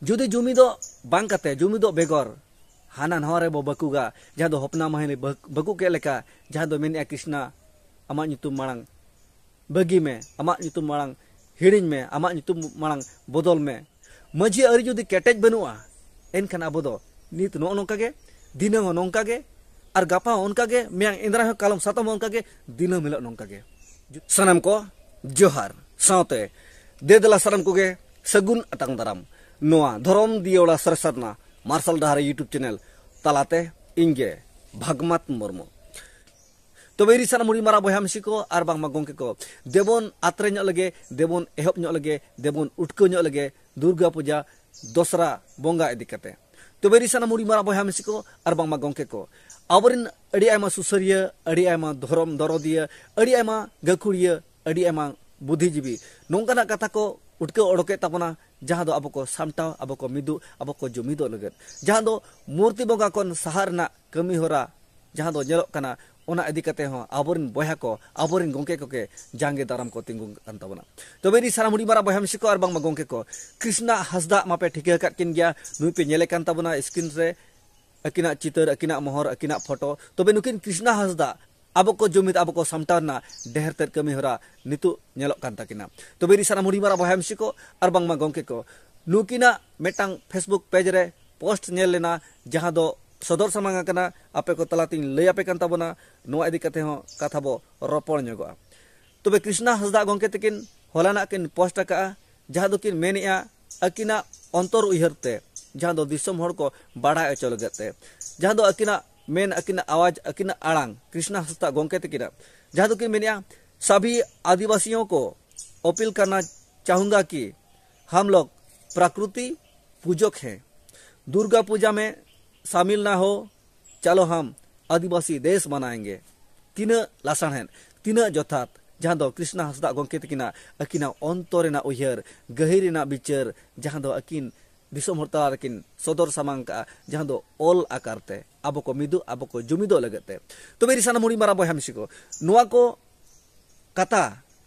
जुदी जुमी दो बांग कते जुमी दो बेगोर हाना नहरे बो बकुगा जहां दो हपना महले बकु के लेका जहां दो मेनिया कृष्णा अमा nyutum मांग बगी में अमा nyutum मांग हिड़िन में अमा nyutum मांग बदल में मजी अरी जुदी केटेज बनुआ एनखान आबो दो नित नो नोंका गे दिनो नोंका गे और गापा उनका गे मियांग इंद्रा कालम सातम उनका गे दिनो मिलो नोंका गे सनम को जोहार साउते देदला सनम को गे सगुन अतंग दाराम नोआ धरम दियोला सरसरना मार्शल डहार यूट्यूब चैनल तालाते इंगे भागमत मुर्मु तो मेरी साना मुड़ी मारा बया मिसी को और बांग गंके को देबन आत्रे ᱧᱚᱜ लगे देबन एहब ᱧᱚᱜ लगे देबन उटको ᱧᱚᱜ लगे दुर्गा पूजा दोसरा बोंगा इदी कते तो मेरी साना मुड़ी मारा बया मिसी को और बांग गंके को आवरिन अड़ी आयमा सुसरिया अड़ी आयमा धरम दरदिया अड़ी आयमा गखुड़िया अड़ी आयमा बुद्धिजीवी नोंकाना कथा को उठके ओडके तपना जहां दो अब को सामटाव अब को मिदु अब को जुमिदो लगत जहां दो मूर्ति बोंगा कोन सहारना कमी होरा जहां दो जेलो कना ओना इदी कते हो आबोरिन बया को आबोरिन गोंके को के जांगे दाराम को तिंगु कान तबना तो बेरी सारा मुड़ी मारा बया मिसी को और बांग गोंके को कृष्णा हसदा मापे ठिके कत किन गया नुई पे नेले कान तबना स्क्रीन रे अकिना चितर अकिना मोहर अकिना फोटो तो बे नुकिन कृष्णा हसदा अब को जुमित अब को सामटावना डेहर तेर कमी होरा नितु नेलो कान ताकिना तो बेरी सारा मुड़ी मारा बया मिसी को और बांग गोंके को नुकिना मेटांग फेसबुक पेज रे पोस्ट नेल लेना जहां दो सदर सामांगा कना आपे को तलातिन लय आपे कान ताबना नोआ इदी कते हो कथा बो रोपण ᱧᱚᱜᱚᱜᱼᱟ तबे कृष्णा हसदा गोंके तकिन होलाना किन पोस्ट का जहां दो किन मेनिया अकिना अंतर उयहरते जहां दो दिसम हर को बाड़ा अचो लगते जहां दो अकिना मेन अकिना आवाज अकिना आड़ांग कृष्णा हसदा गोंके तकिना जहां दो किन मेनिया सभी आदिवासियों को अपील करना चाहूंगा कि हम लोग प्रकृति पूजक हैं दुर्गा पूजा में शामिल ना हो चलो हम आदिवासी देश बनाएंगे तीन लासान है तीन जथात जहां दो कृष्णा हसदा गोंके तकिना अकिना अंतरेना उयहर गहिरेना बिचार जहां दो अकिन दिसम हरतार किन सदर सामांग का जहां दो ऑल आकारते अब को मिदु अब को जुमिदो लगते तो मेरी साना मुड़ी मारा बया मिसी को नुआ को कथा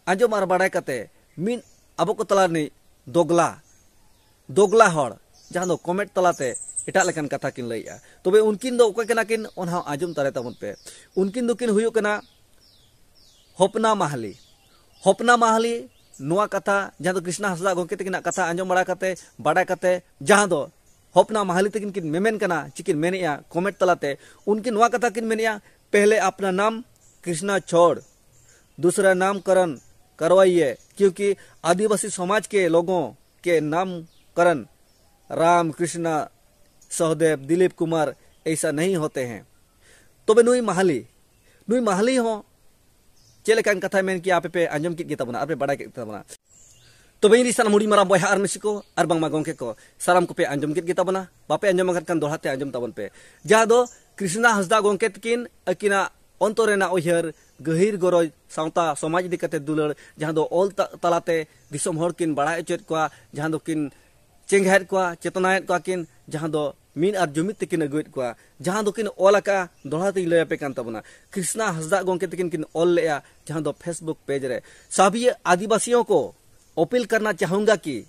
आजो मार बाड़ाय कते मिन अब को तलारनी दोगला हर जहां दो कमेंट तलाते एटा लेकन कथा किन लैया तबे उनकिन दो ओके कना किन ओनहा आजम तारे तबन पे उनकिन दो किन हुयो कना हपना माहली नुआ कथा जहां दो कृष्णा हसदा गोंके तकिना कथा आंजम बड़ा कते बाड़ा कते जहां दो हपना माहली तकिन किन मेमेन कना चिकिन मेनिया कमेंट तलाते उनकिन नुआ कथा किन मेनिया पहले अपना नाम कृष्णा छोड़ दूसरा नामकरण करवाइए क्योंकि आदिवासी समाज के लोगों के नामकरण राम कृष्णा सहदेव दिलीप कुमार ऐसा नहीं होते हैं तो बे नुई माहली हो चेलेकान कथा मेन कि आपे पे आंजम कित गिताबना आपे बड़ा कित गिताबना तो बेरी साना मुड़ी मारा बया आर मिसी को और बांग गोंके को साराम को पे आंजम कित गिताबना बापे आंजम kan दोहाते आंजम ताबन पे जहां दो कृष्णा हसदा गोंके तकिन अकिना अंतरेना उयहर गहिर गरज सावता समाज इदी कते दुलर जहां दो ऑल तलाते दिसम हर किन बड़ा एचेत को जहां दो किन चेंगहात को चेतनायत को किन जहां दो मीन और जुमित तकिन अगुत को जहां दो किन ओलका दोहाते लय पे कान तबना कृष्णा हसदा गोंके तकिन किन ओल लेया जहां दो फेसबुक पेज रे सभी आदिवासियों को अपील करना चाहूंगा कि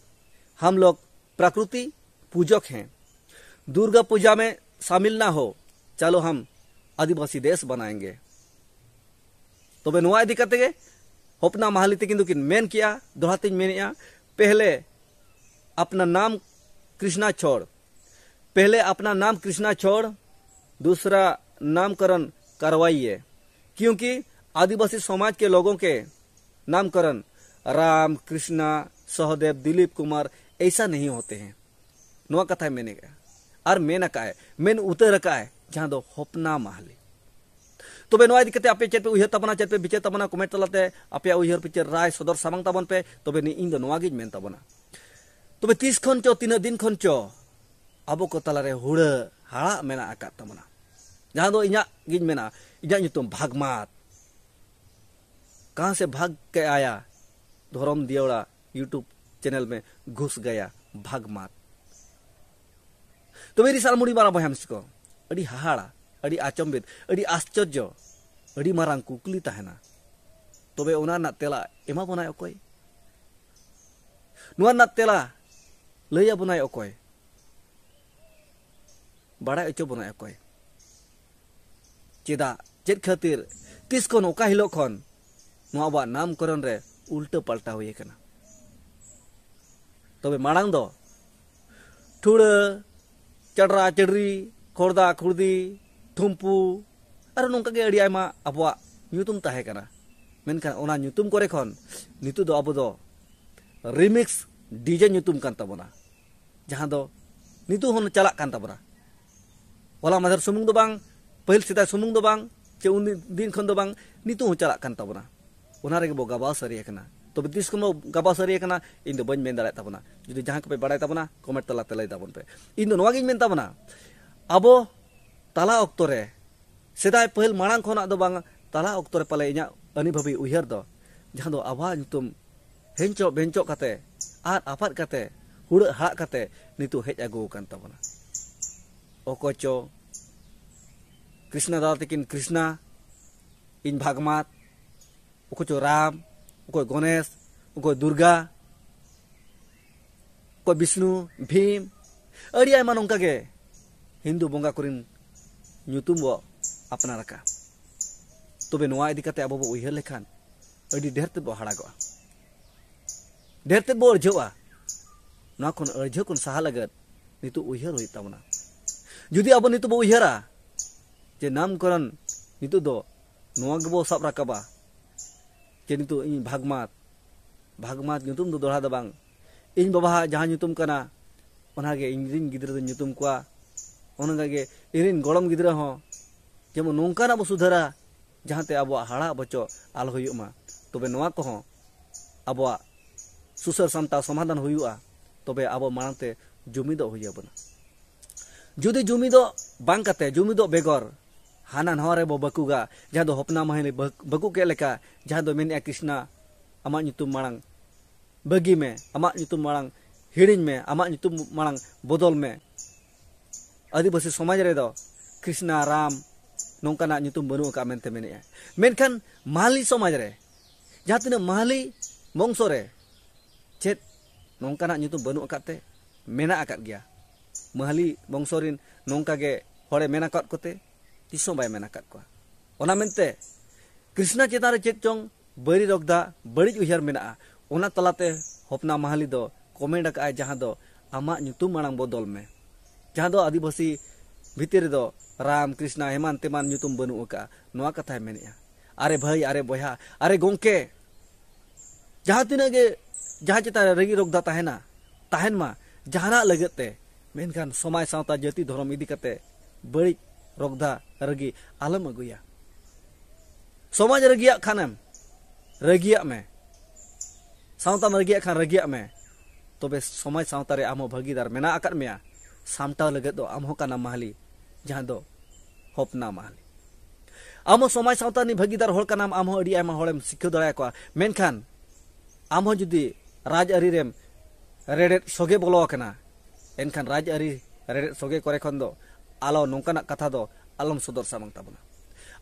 हम लोग प्रकृति पूजक हैं दुर्गा पूजा में शामिल ना हो चलो हम आदिवासी देश बनाएंगे तो बे नुआ इदी कते गे हपना माहली तकिन दो किन मेन किया दोहाते मेनिया पहले अपना नाम कृष्णा छोड़ दूसरा नामकरण करवाइए क्योंकि आदिवासी समाज के लोगों के नामकरण राम कृष्णा सहदेव दिलीप कुमार ऐसा नहीं होते हैं नुआ कथा है मैंने कहा और मेन का है मेन उतर का है जहां दो हपना माहली तो बे नुआ इदी कते आपे चेत पे उयहर तबना चेत पे बिचे तबना कमेंट तलाते आपे उयहर पिक्चर राय सदर सामांग तबन पे तबे नि इन दो नुआ गिज मेन तबना तबे 30 खन चो 3 दिन खन चो अब को तलारे हुड़ हाड़ा मेना आकात तबना जहां दो इना गिज मेना इना ᱧᱩᱛᱩᱢ भागमात कहां से भाग के आया धरम दियोड़ा यूट्यूब चैनल में घुस गया भागमात तो मेरी साल मुड़ी मारा बया मिसी को अड़ी हाहाड़ा अड़ी आचंबित अड़ी आश्चर्य अड़ी मारांग कुकली तहना तबे ओना ना तेला एमा बनाय अकोय नुआ ना तेला लैया बनाय अकोय bada ocho bona ekoy ceda ced khatir tis kon oka hilok khon no aba nam koron re ulta palta hoye kana tobe marang do thura chadra chadri khorda khurdi thumpu ar nongka ge adi aima abwa nyutum tahe kana menkan ona nyutum kore khon nitu do abo do remix DJ nyutum kan tabona jahan do nitu hon calak kan tabona wala madar sumung do bang pahil sita sumung do bang che din khon do bang nitu hon calak kan tabona ona rege bo gabaw sari kana to betis ko gabaw sari kana in do ban men dala tabona judi jahan ko pe badai tabona comment tala telai tabon pe in do noa gi men tabona abo tala oktore sedai pahil marang khona do bang tala oktore pale inya ani bhabi uher do jahan do aba nyutum henco benco kate ar apat kate hura hak kate nitu hej agu kan tabona okocho Krishna datikin Krishna in Bhagmat okocho Ram okoy Ganesh okoy Durga okoy Vishnu Bhim adi ayma nongka ge Hindu bonga kurin nyutum bo apnaraka tobe noa idi kate abo bo uher lekhan adi derte bo haragoa dertet bo arjoa na kon arjo kon saha lagat nitu uher hoi tabona judi abo nitu bo uhera je namkaran nitu do noa gebo sab rakaba je nitu in Bhagmat nyutum do dorha da bang in baba jahan nyutum kana onage inrin gidra do nyutum kwa onage irin golom gidra ho jemon nongkana bo sudhara jahante abo hara bocho al hoyuma tobe noa ko ho abo susar samta समाधान हुआ तबे अब मानते जुमिदो हुआ बना जुदी जुमिदो बांग कते जुमिदो बेगर हाना नहरे बो बकुगा जहां दो हपना महिने बकु के लेका जहां दो मेन कृष्णा अमा nyutum मांग बगी में अमा nyutum मांग हिडिन में अमा nyutum मांग बदल में आदिवासी समाज रे दो कृष्णा राम नोंकाना nyutum बनु का मेनते मेने मेनखान माली समाज रे जहां तिना माली वंशो रे ced nongkana nyutum banu akate mena akat gya mahali bongsorin nongka ge hore mena kat kote tiso bay mena kat ko ona mente Krishna cetare ced chong bari rogda bari uhar mena ona talate hopna mahali do comment ak ay jahan do ama nyutum manang bodol me jahan do adibasi bhitir do Ram Krishna heman teman nyutum banu ka noa katha menia are bhai are boya are gongke jahan tina ge जहाँ चिता रगी रोगदा ताहेना ताहेन मा जहाना लगते मेनखान समाज सावता जाति धर्म इदी कते बड़ी रोगदा रगी आलम अगुया समाज रगिया खानम रगिया में सावता रगिया खान रगिया में तबे समाज सावता रे आमो भागीदार मेना आकर मेया सामटा लगत दो आमहो काना महली जहां दो होपना महली आमो समाज सावता नि भागीदार होल कानाम आमहो अडी आमा होलेम सिखो दराया को मेनखान आमहो जुदी राज अरी रेम रेडेट सोगे बोलो कना एनखान राज अरी रेडेट सोगे करे खन दो आलो नोंकाना कथा दो आलम सदर सामंग ताबना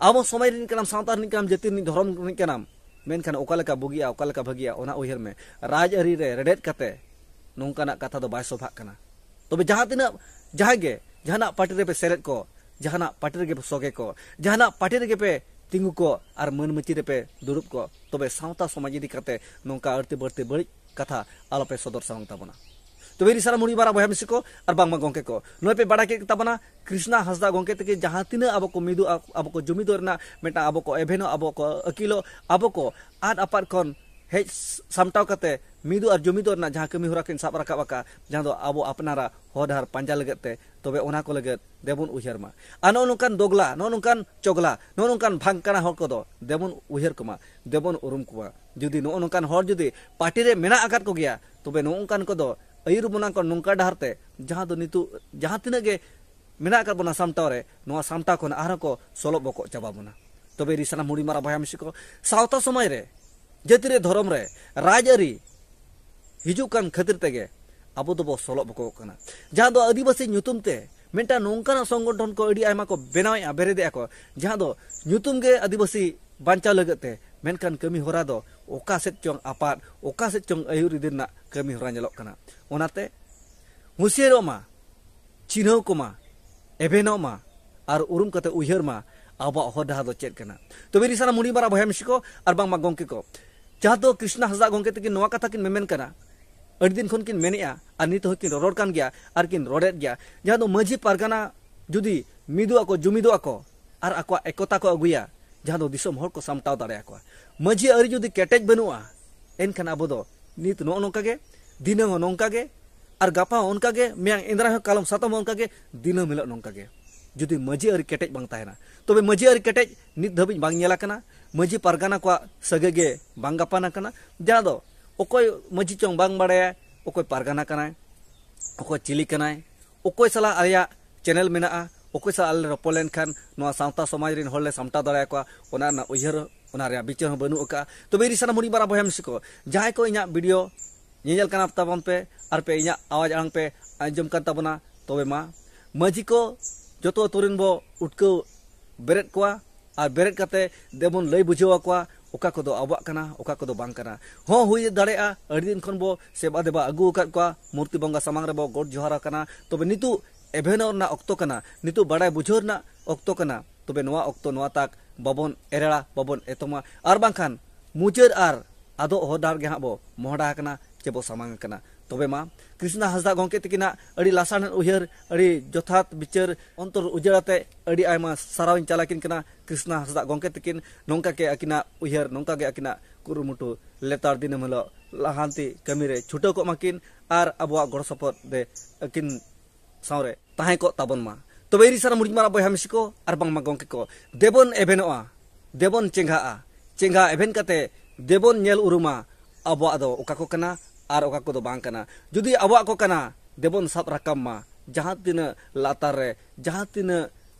आबो समय रिन कनाम सावता रिन कनाम जति नि धर्म रिन कनाम मेनखान ओकालका बुगिया ओकालका भगिया ओना उहर में राज अरी रे रेडेट कते नोंकाना कथा दो बाय सोभा कना तबे जहां तिना जहां गे जहाना पार्टी रे पे सेलेट को जहाना पार्टी रे पे सोगे को जहाना पार्टी रे पे तिंगु को आर मन मची रे पे दुरुप को तबे सावता समाज इदी कते नोंका अरते बरते बड़ी कथा आलोपे सदर सामंग ताबना तो वेरी सारा मुड़ी बारा बया मिसिको और बांगमा गोंके को नोय पे बड़ा के ताबना कृष्णा हसदा गोंके तके जहां तिना अब को मिदु अब को जुमिदो रना मेटा अब को एभेनो अब को अकिलो अब को आद अपार कोन हे सामटाव कते मिदु और जुमिदो रना जहां कमी होरा किन साब राकाब का जहां दो अब अपनारा होदार पांजा लगते तबे ओना को लगत देबुन उहरमा आनो नुकान दोगला नो नुकान चोगला नो नुकान भांगकाना हर को दो देबुन उहर कमा देबुन उरुम कुवा जुदी नो नुकान हर जुदी पार्टी रे मेना आकात को गया तबे नो नुकान को दो अयुर बुना को नुका डहारते जहां दो नितु जहां तिना गे मेना आकात बना सामटाव रे नो सामटा को आर को सोलो बको चाबा बना तबे रिसना मुड़ी मारा बया मिसिको सावता समय रे जतिरे धर्म रे राजरी हिजुकान खातिर तेगे अब दो सोलो बको कना जहां दो आदिवासी nyutum te मेंटा नोंकाना संगठन को अडी आयमा को बेनाया बेरेदे को जहां दो nyutum गे आदिवासी बांचा लगते मेनकान कमी होरा दो ओका सेट चोंग आपात ओका सेट चोंग अयुरी दिना कमी होरा नेलोक कना ओनाते हुसियरो मा चिन्हौ कोमा एभेनो मा और उरुम कते उयहर मा आबा हर डाहा दो चेक कना तो बेरी सारा मुड़ी मारा बहय मिसिको और बांग मा गोंके को जहाँ तो कृष्णा हंसदा गोंके तकिन नोआ कथा किन मेमेन कना अड़ी दिन खन किन मेनेआ और नित हो किन रोड कान गया और किन रोडेट गया जहाँ तो मजी पारगाना जुदी मिदुआ को जुमिदुआ को और आको एकता को अगुया जहाँ तो दिसम हर को सामटाव दाड़े को मजी अरी जुदी केटेज बनुआ एनखान आबो दो नित नो नोंका गे दिनम नोंका गे और गापा उनका गे मियांग इंद्रा कालम सातम उनका गे दिनम हिलो नोंका गे जुदी मजी अरी केटेज बांग ताहेना तबे मजी अरी केटेज नित धबिज बांग नेला कना मजी पारगाना को सगे गे बांग गापाना कना जहाँ दो ओकोय मजी चोंग बांग बाड़ाया ओकोय पारगाना कनाय ओकोय चिली कनाय ओकोय सला आया चैनल मेना ओकोय सा आले रपोलेन खान नोआ सावता समाज रिन होले सामटा दाड़ाया को ओना ना उयहर ओना रे बिचार बनु का तो बेरी सारा मुड़ी बारा बहय मिसिको जहां को इना वीडियो नेल कना ताबन पे और पे इना आवाज आंग पे आंजम कर ताबना तबे मा मजी को जोतो तुरिन बो उठको बेरेट को और बेरेट कते देबन लई बुझावा को ओका को दो आबा कना ओका को दो बांग कना हो हुई दाड़ेआ अड़ी दिन खन बो सेबा देबा अगु का को मूर्ति बंगा सामांग रे बो गोड जोहारा कना तबे नितु एभेनो ना ऑक्तो कना नितु बड़ाय बुझोर ना ऑक्तो कना तबे नोआ ऑक्तो नोआ ताक बाबन एरेड़ा बाबन एतोमा और बांखान मुचार और आदो होदार गे हां बो मोहडा कना चेबो सामांग कना तबे मा कृष्णा हंसदा गोंके तकिना अड़ी लासान उयहर अड़ी जथात बिचार अंतर उजड़ाते अड़ी आयमा साराविन चालाकिन कना कृष्णा हंसदा गोंके तकिन नोंका के अकिना उयहर नोंका गे अकिना कुरुमुटु लेतार दिनम हलो लाहांती कमीरे छुटो को माकिन और अबवा गड़ सपोर्ट दे अकिन सावरे ताहे को ताबन मा तबे इरी सारा मुड़ी मारा बयहा मिसिको और बांग मा गोंके को देबन एभेनोआ देबन चेंगा एभेन कते देबन नेल उरुमा अबवा दो ओका को कना और ओका को दो बांग कना जुदी अबवा को कना देबन साब राकम मा जहां तीन लातार रे जहां तीन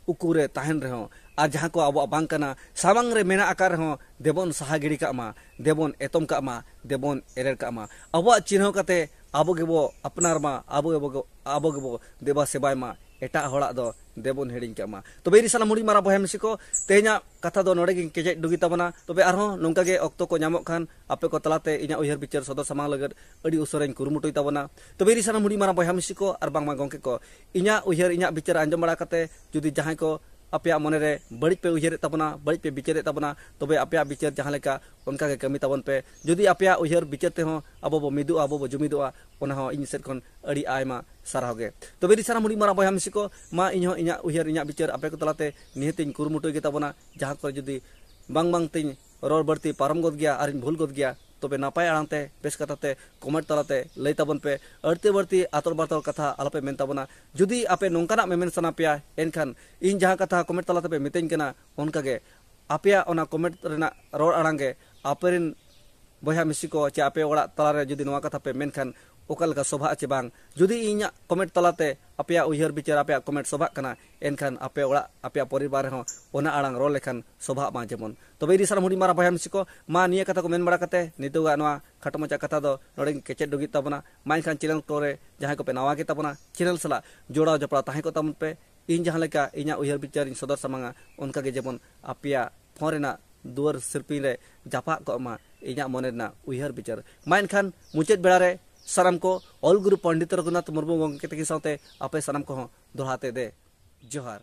उकुरे ताहन रहे और जहां को अबवा बांग कना सामांग रे मेना आकार हो देबन सहा गिड़ी का मा देबन एतम का मा देबन एरर का मा अबवा चिन्ह कते आबो गेबो अपनार मा आबो गेबो देबा सेबाय मा एटा होड़ा दो देबन हेडिंग का मा तो बेरी साला मुड़ी मारा बहय मिसिको तेना कथा दो नोडे गिन केजे दुगी तबना तबे आरो नोंका गे ऑक्तो को न्यामो खान आपे को तलाते इना उयहर बिचार सदर समांग लगत अडी उसरेन कुरुमुटुई तबना तो बेरी साला मुड़ी मारा बहय मिसिको और बांग मा गोंके को इना उयहर इना बिचार आंजम बड़ा कते जुदी जहां को अपया मने रे बड़ी पे उयहर तबना बड़ी पे बिचार तबना तबे अपया बिचार जहां लेका उनका के कमी तबन पे जुदी अपया उयहर बिचार ते हो अबो बो मिदु अबो बो जुमिदुआ ओना हो इन सेट खन अड़ी आयमा सारा होगे तो बेरी सारा मुड़ी मारा बयहा मिसिको मा इन हो इना उयहर इना बिचार आपे को तलाते निहतिन कुरुमुटुई गे तबना जहां को जुदी बांग बांग तिन रोड बर्ती पारम गद गया और भूल गद गया तबे नापाय आड़ांते बेस कथाते कमेंट तलाते लई तबन पे अड़ते बर्ती आतर बातर कथा आलपे मेन तबना जुदी आपे नोंकाना मेमेन सना पिया एनखान इन जहां कथा कमेंट तलाते पे मितेन कना उनका गे आपया ओना कमेंट रेना रोड आड़ांगे आपेरिन बयहा मिसिको चे आपे ओड़ा तलारे जुदी नोआ कथा पे मेनखान ओकल का सभा चे बांग जुदी इना कमेंट तलाते अपया उयहर बिचार अपया कमेंट सभा कना एनखान आपे ओड़ा अपया परिवार हो ओना आड़ांग रोल लेखान सभा मा जेमन तबे इरी सारा मुड़ी मारा बयहा मिसिको मा निया कथा को मेन बड़ा कते नितोगा नोआ खाटो मचा कथा दो नोडे केचे दुगी तबना मा खान चैनल तोरे जहां को पे नवा के तबना चैनल सला जोड़ा जपड़ा ताहे को तमन पे इन जहां लेका इना उयहर बिचार इन सदर समांगा उनका के जेमन अपया फोरेना दुवर सिरपी रे जापा को मा इना मोनेना उयहर बिचार मा खान मुचेत बेड़ा रे साराम को ऑल गुरु पंडित रघुनाथ मुर्मू गोंके तकी साथे आपे साराम को दोहराते दे जोहार।